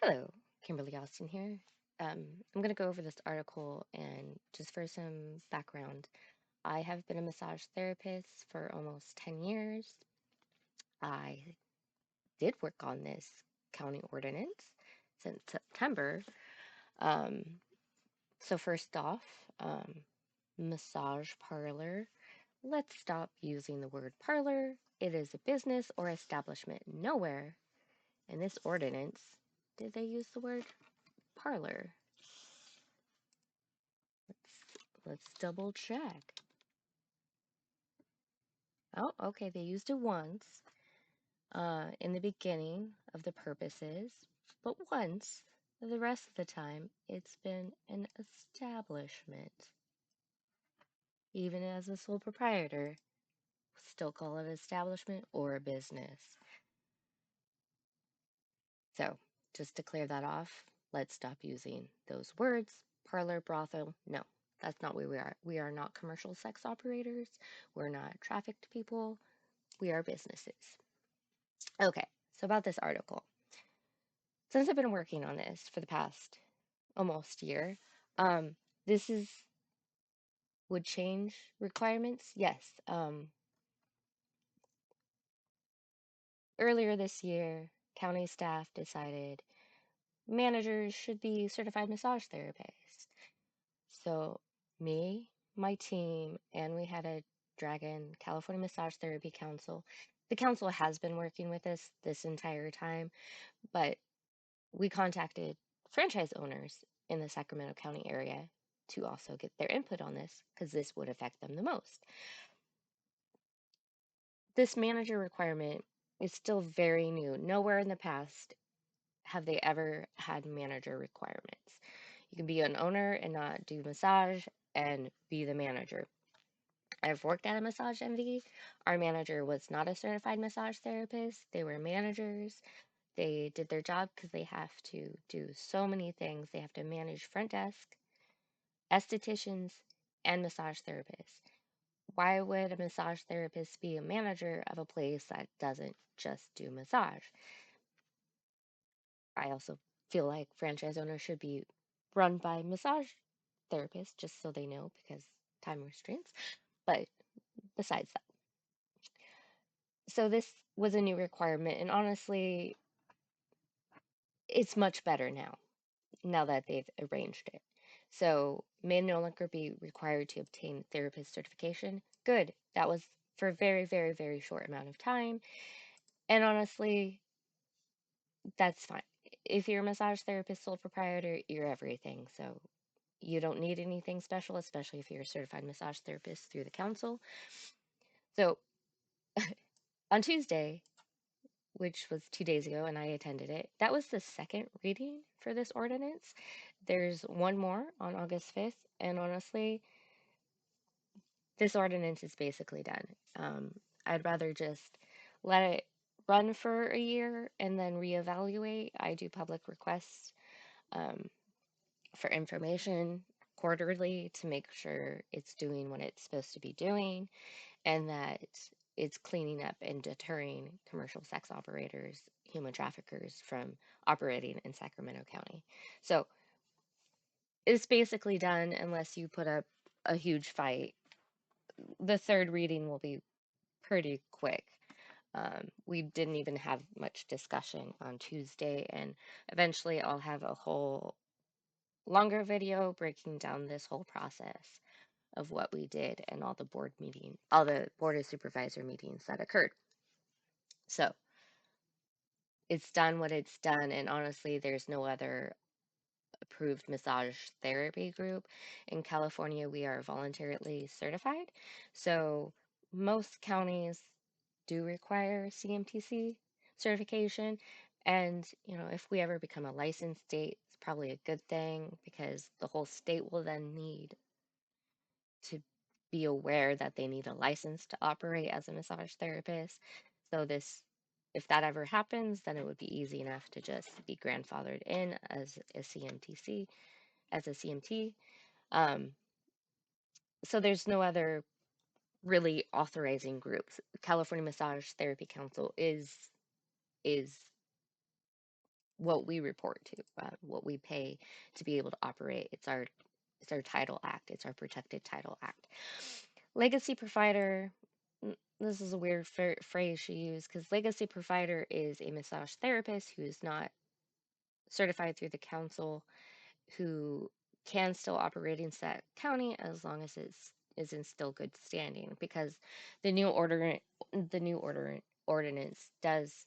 Hello, Kimberly Austin here. I'm going to go over this article and just for some background, I have been a massage therapist for almost 10 years. I did work on this county ordinance since September. Um, so, first off, massage parlor. Let's stop using the word parlor. It is a business or establishment. Nowhere in this ordinance did they use the word parlor. Let's double check. Oh, okay, they used it once in the beginning of the purposes, but once. The rest of the time, it's been an establishment. Even as a sole proprietor, still call it establishment or a business. So, just to clear that off, let's stop using those words. Parlor, brothel, no, that's not what we are. We are not commercial sex operators. We're not trafficked people. We are businesses. Okay, so about this article. Since I've been working on this for the past almost year, this is would change requirements. Yes. Earlier this year, county staff decided managers should be certified massage therapists. So me, my team, and we had a Dragon California Massage Therapy Council. The council has been working with us this entire time, but we contacted franchise owners in the Sacramento County area to also get their input on this because this would affect them the most. This manager requirement is still very new. Nowhere in the past have they ever had manager requirements. You can be an owner and not do massage and be the manager. I've worked at a massage MD. Our manager was not a certified massage therapist. They were managers. They did their job because they have to do so many things. They have to manage front desk, estheticians, and massage therapists. Why would a massage therapist be a manager of a place that doesn't just do massage? I also feel like franchise owners should be run by massage therapists just so they know because time restraints. But besides that, so this was a new requirement, and honestly, it's much better now that they've arranged it. So may no longer be required to obtain therapist certification. Good. That was for a very, very, very short amount of time. And honestly, that's fine. If you're a massage therapist, sole proprietor, you're everything. So you don't need anything special, especially if you're a certified massage therapist through the council. So on Tuesday, which was 2 days ago, and I attended it. That was the second reading for this ordinance. There's one more on August 5th, and honestly, this ordinance is basically done. I'd rather just let it run for a year and then reevaluate. I do public requests um, for information quarterly to make sure it's doing what it's supposed to be doing and that it's cleaning up and deterring commercial sex operators, human traffickers from operating in Sacramento County. So it's basically done unless you put up a huge fight. The third reading will be pretty quick. We didn't even have much discussion on Tuesday, and eventually I'll have a whole longer video breaking down this whole process of what we did and all the Board of Supervisor meetings that occurred. So it's done what it's done, and honestly, there's no other approved massage therapy group. In California, we are voluntarily certified. So most counties do require CMTC certification. And, if we ever become a licensed state, it's probably a good thing because the whole state will then need to be aware that they need a license to operate as a massage therapist. So if that ever happens, then it would be easy enough to just be grandfathered in as a CMTC, as a CMT. Um, so there's no other really authorizing groups. California Massage Therapy Council is what we report to, what we pay to be able to operate. It's our Title Act. It's our protected Title Act. Legacy provider. This is a weird phrase she used because legacy provider is a massage therapist who is not certified through the council, who can still operate in Sac County as long as it's is in still good standing, because the new order ordinance does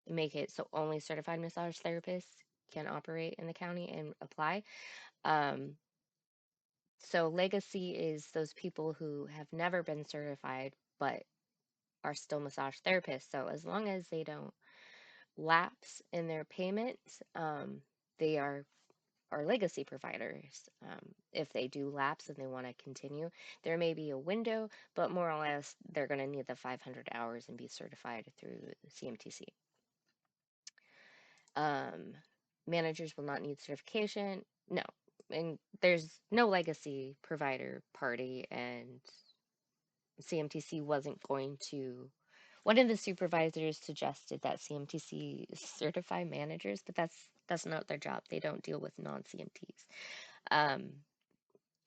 make it so only certified massage therapists can operate in the county and apply. Um, so legacy is those people who have never been certified but are still massage therapists. So as long as they don't lapse in their payments, they are legacy providers. If they do lapse and they want to continue, there may be a window, but more or less they're going to need the 500 hours and be certified through CMTC. Um, Managers will not need certification. No, and there's no legacy provider party, and CMTC wasn't going to. One of the supervisors suggested that CMTC certify managers, but that's not their job. They don't deal with non-CMTs. Um,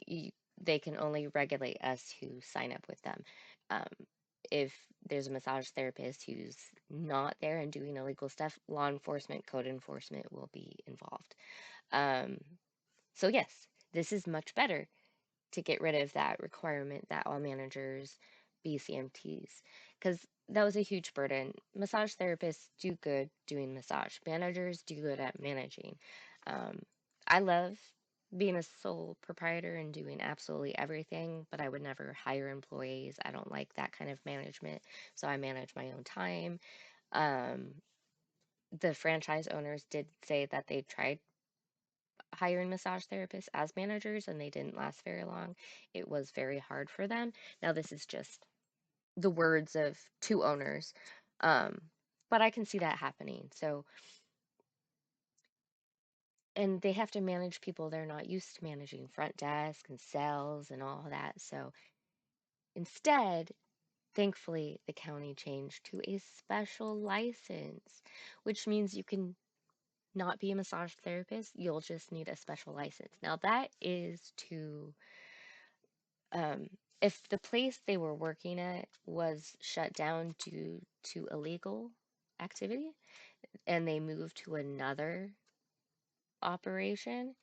you, they can only regulate us who sign up with them. Um, if there's a massage therapist who's not there and doing illegal stuff, law enforcement, code enforcement will be involved. Um, so yes, this is much better to get rid of that requirement that all managers be CMTs, because that was a huge burden. Massage therapists do good doing massage, managers do good at managing. Um, I love being a sole proprietor and doing absolutely everything, but I would never hire employees. I don't like that kind of management, so I manage my own time. Um, the franchise owners did say that they tried hiring massage therapists as managers and they didn't last very long. It was very hard for them. Now, this is just the words of two owners, um, but I can see that happening. So, and they have to manage people they're not used to managing, front desk and sales and all that. So, instead, thankfully, the county changed to a special license, which means you can not be a massage therapist, you'll just need a special license. Now, that is to um, if the place they were working at was shut down due to illegal activity and they moved to another operation,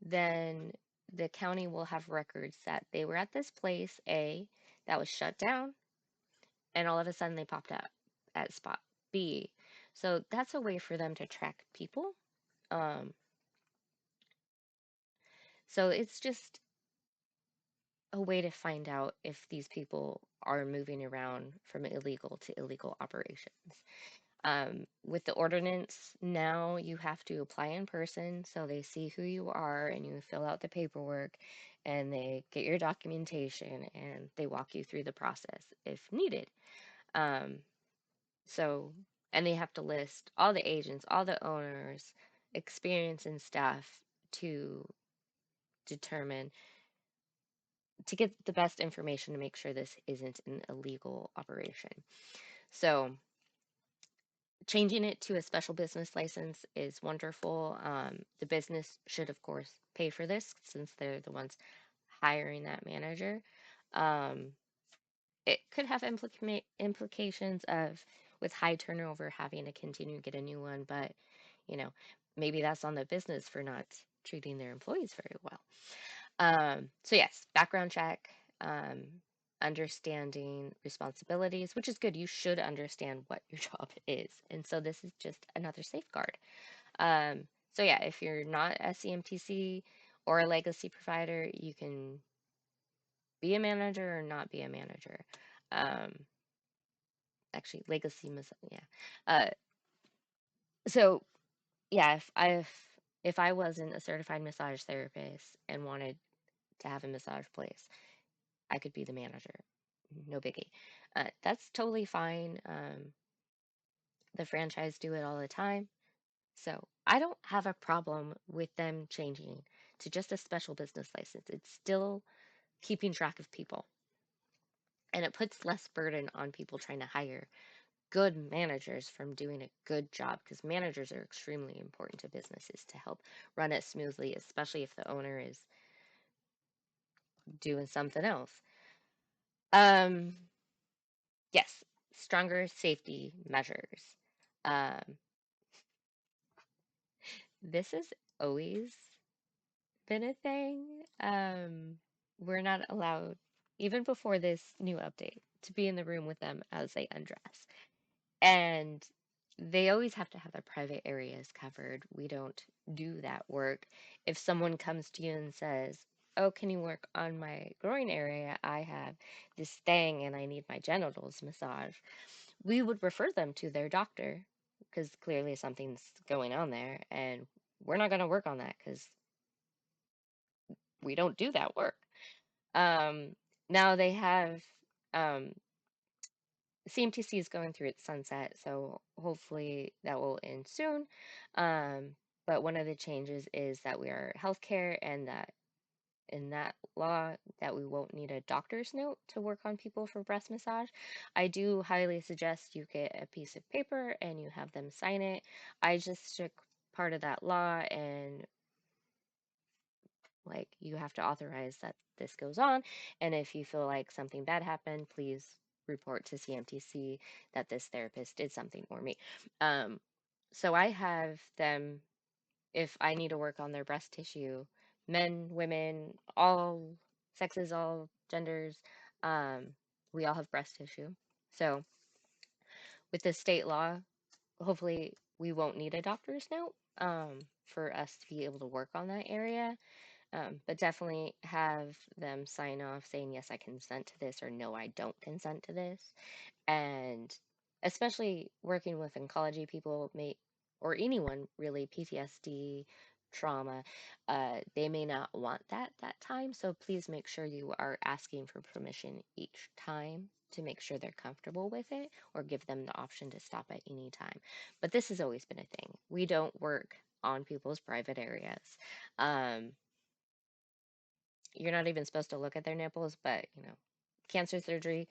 then the county will have records that they were at this place A that was shut down and all of a sudden they popped up at spot B. So that's a way for them to track people. Um, so it's just a way to find out if these people are moving around from illegal to illegal operations. With the ordinance, now you have to apply in person so they see who you are and you fill out the paperwork and they get your documentation and they walk you through the process if needed. Um, so, and they have to list all the agents, all the owners, experience and staff to determine to get the best information to make sure this isn't an illegal operation. So, changing it to a special business license is wonderful. The business should, of course, pay for this since they're the ones hiring that manager. Um, it could have implications of with high turnover having to continue to get a new one, but you know, maybe that's on the business for not treating their employees very well. So yes, background check, um, understanding responsibilities, which is good. You should understand what your job is. And so this is just another safeguard. Um, so yeah, if you're not a CMTC or a legacy provider, you can be a manager or not be a manager. Um, Actually, yeah. Uh, so yeah, if I wasn't a certified massage therapist and wanted to have a massage place, I could be the manager. No biggie. That's totally fine. The franchise do it all the time. So I don't have a problem with them changing to just a special business license. It's still keeping track of people and it puts less burden on people trying to hire good managers from doing a good job, because managers are extremely important to businesses to help run it smoothly, especially if the owner is doing something else. Um, yes, stronger safety measures. Um, this has always been a thing. We're not allowed, even before this new update, to be in the room with them as they undress. And they always have to have their private areas covered. We don't do that work. If someone comes to you and says, "Oh, can you work on my groin area? I have this thing and I need my genitals massaged." We would refer them to their doctor because clearly something's going on there, and we're not going to work on that because we don't do that work. Um, Now they have um, CMTC is going through its sunset, so hopefully that will end soon. Um, but one of the changes is that we are healthcare, and that in that law that we won't need a doctor's note to work on people for breast massage. I do highly suggest you get a piece of paper and you have them sign it. I just took part of that law, and like, you have to authorize that this goes on, and if you feel like something bad happened, please report to CMTC that this therapist did something for me. Um, so I have them, if I need to work on their breast tissue, men, women, all sexes, all genders, um, we all have breast tissue. So with the state law, hopefully we won't need a doctor's note for us to be able to work on that area. But definitely have them sign off saying, yes, I consent to this, or no, I don't consent to this. And especially working with oncology people, may, or anyone really, PTSD, trauma, they may not want that time. So please make sure you are asking for permission each time to make sure they're comfortable with it, or give them the option to stop at any time. But this has always been a thing. We don't work on people's private areas. Um, you're not even supposed to look at their nipples, but cancer surgery,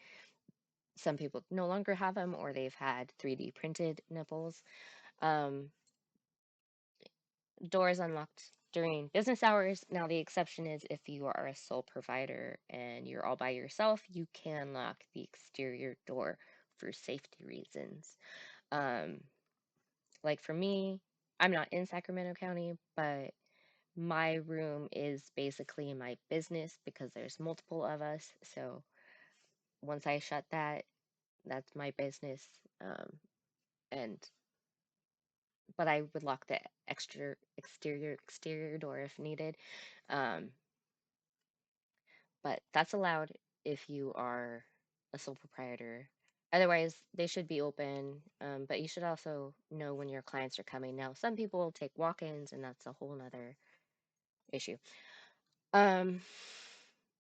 some people no longer have them, or they've had 3D printed nipples. Um, Doors unlocked during business hours. Now, the exception is if you are a sole provider and you're all by yourself, you can lock the exterior door for safety reasons. Um, like for me, I'm not in Sacramento County, but my room is basically my business because there's multiple of us. So once I shut that, that's my business. And but I would lock the exterior door if needed. Um, but that's allowed if you are a sole proprietor. Otherwise, they should be open. But you should also know when your clients are coming. Now, some people take walk-ins, and that's a whole nother issue. Um,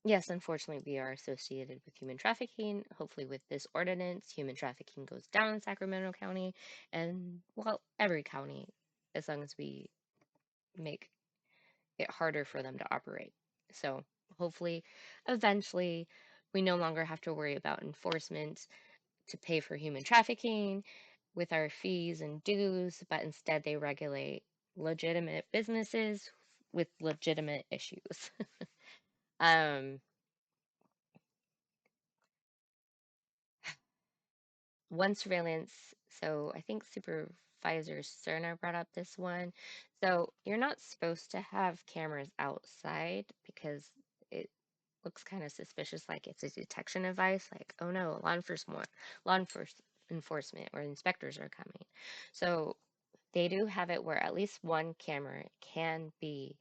yes, unfortunately, we are associated with human trafficking. Hopefully, with this ordinance, human trafficking goes down in Sacramento County, and well, every county, as long as we make it harder for them to operate. So, hopefully, eventually, we no longer have to worry about enforcement to pay for human trafficking with our fees and dues, but instead they regulate legitimate businesses with legitimate issues. um, One surveillance, so I think Supervisor Cerna brought up this one. So you're not supposed to have cameras outside because it looks kind of suspicious, like it's a detection device, like, oh no, law enforcement or inspectors are coming. So they do have it where at least one camera can be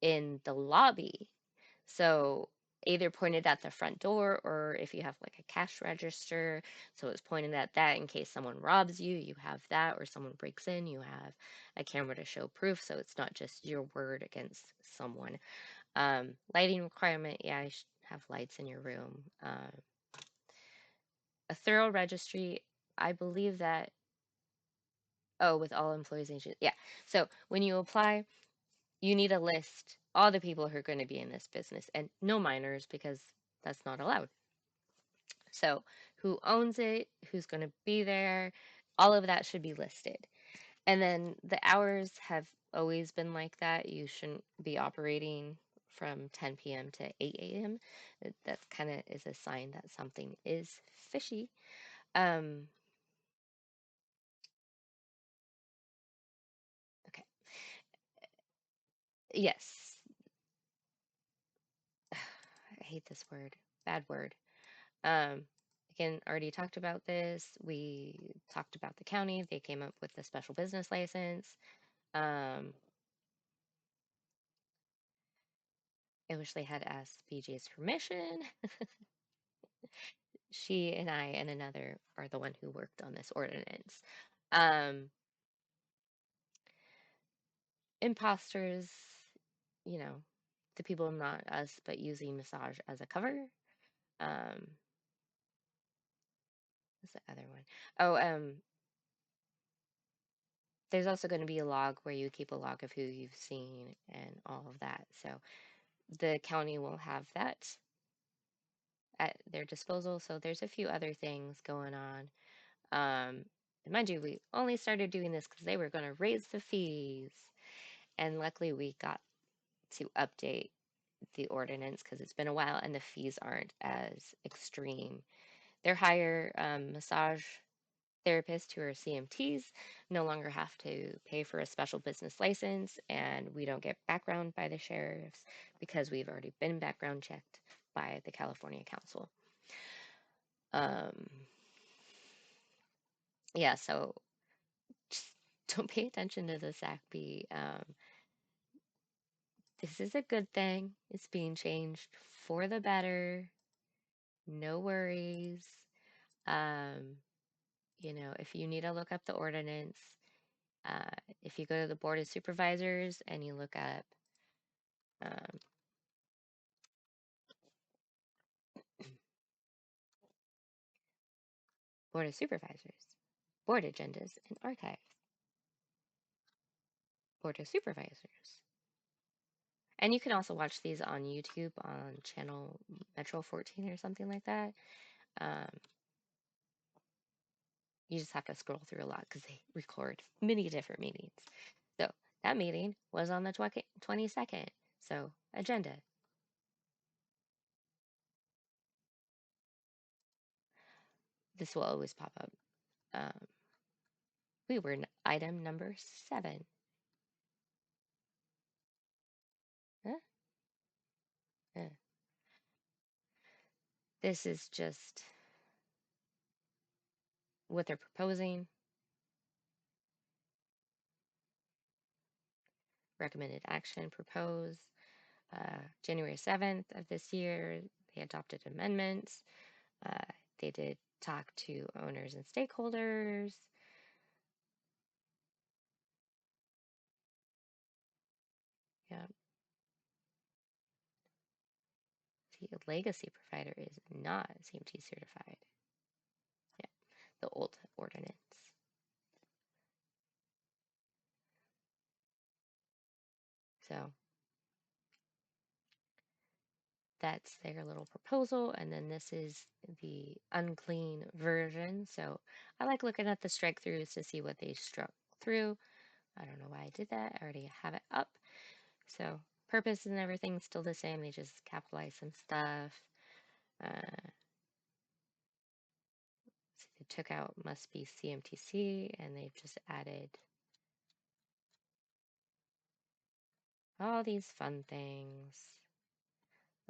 in the lobby, so either pointed at the front door, or if you have like a cash register, so it's pointed at that in case someone robs you, you have that, or someone breaks in, you have a camera to show proof, so it's not just your word against someone. Lighting requirement, yeah, you should have lights in your room. A thorough registry, I believe that, oh, with all employees and agents, yeah. So when you apply, you need to list all the people who are going to be in this business, and no minors because that's not allowed. So who owns it, who's going to be there. All of that should be listed. And then the hours have always been like that. You shouldn't be operating from 10 p.m. to 8 a.m. That kind of is a sign that something is fishy. Um, okay. Yes. I hate this word. Bad word. Um, again, already talked about this. We talked about the county. They came up with the special business license. Um, I wish they had asked BJ's permission. She and I and another are the one who worked on this ordinance. Um, imposters, you know, the people not us, but using massage as a cover. What's the other one? Oh, there's also going to be a log where you keep a log of who you've seen and all of that. So the county will have that at their disposal. So there's a few other things going on. And mind you, we only started doing this because they were going to raise the fees. And luckily, we got to update the ordinance because it's been a while and the fees aren't as extreme. They're higher. Massage therapists who are CMTs no longer have to pay for a special business license, and we don't get background by the sheriffs because we've already been background checked by the California Council. Um, yeah, so just don't pay attention to the SACB. This is a good thing. It's being changed for the better. No worries. Um, if you need to look up the ordinance, uh, if you go to the Board of Supervisors and you look up um, Board of Supervisors, Board Agendas and Archives, Board of Supervisors. And you can also watch these on YouTube on channel Metro 14 or something like that. Um, you just have to scroll through a lot because they record many different meetings. So that meeting was on the 22nd. So agenda. This will always pop up. Um, we were item number 7. Huh? Uh, this is just what they're proposing. Recommended action proposed January 7th of this year. They adopted amendments. Uh, they did talk to owners and stakeholders. Yeah. See, a legacy provider is not CMT certified. Yeah, the old ordinance. So that's their little proposal. And then this is the unclean version. So I like looking at the strike throughs to see what they struck through. I don't know why I did that. I already have it up. So purpose and everything's still the same. They just capitalize some stuff. See, they took out must be CMTC and they've just added all these fun things.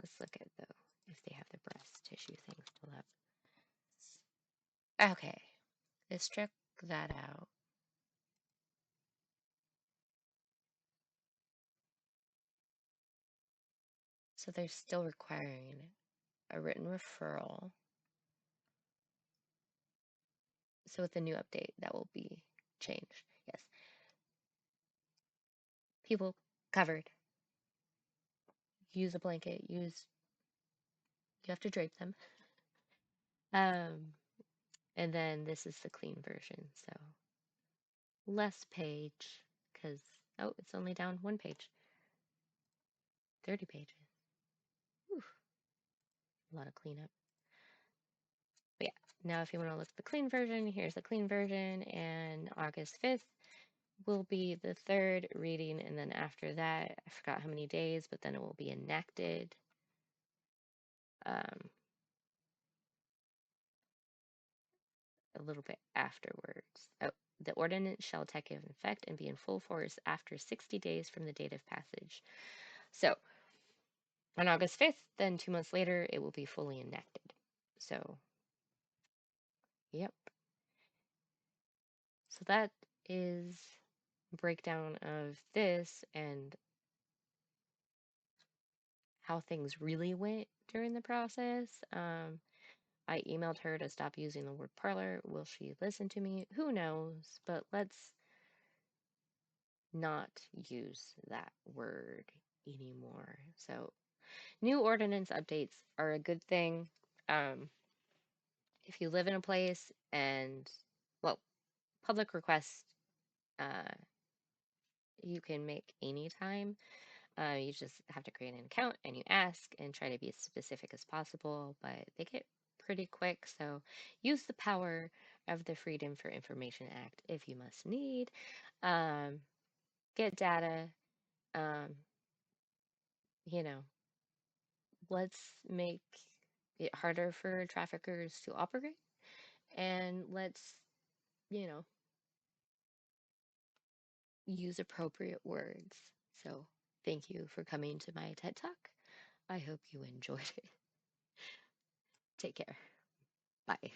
Let's look at though if they have the breast tissue things pulled up. Okay, they struck that out. So they're still requiring a written referral. So with the new update, that will be changed. Yes. People covered. Use a blanket. You have to drape them. And then this is the clean version. So less page because, oh, it's only down 1 page. 30 pages. Whew, a lot of cleanup. But yeah, Now, if you want to look at the clean version, here's the clean version, and August 5th will be the third reading, and then after that, I forgot how many days, but then it will be enacted. A little bit afterwards. Oh, the ordinance shall take effect and be in full force after 60 days from the date of passage. So, on August 5th, then 2 months later, it will be fully enacted. So, yep. So that is a breakdown of this and how things really went during the process. I emailed her to stop using the word parlor. Will she listen to me? Who knows? But let's not use that word anymore. So, new ordinance updates are a good thing. If you live in a place and, well, public requests, uh, you can make anytime. You just have to create an account and you ask and try to be as specific as possible, but they get pretty quick. So use the power of the Freedom for Information Act if you must need. Um, get data. Um, you know, let's make it harder for traffickers to operate and let's, you know, use appropriate words. So thank you for coming to my TED Talk. I hope you enjoyed it. Take care. Bye.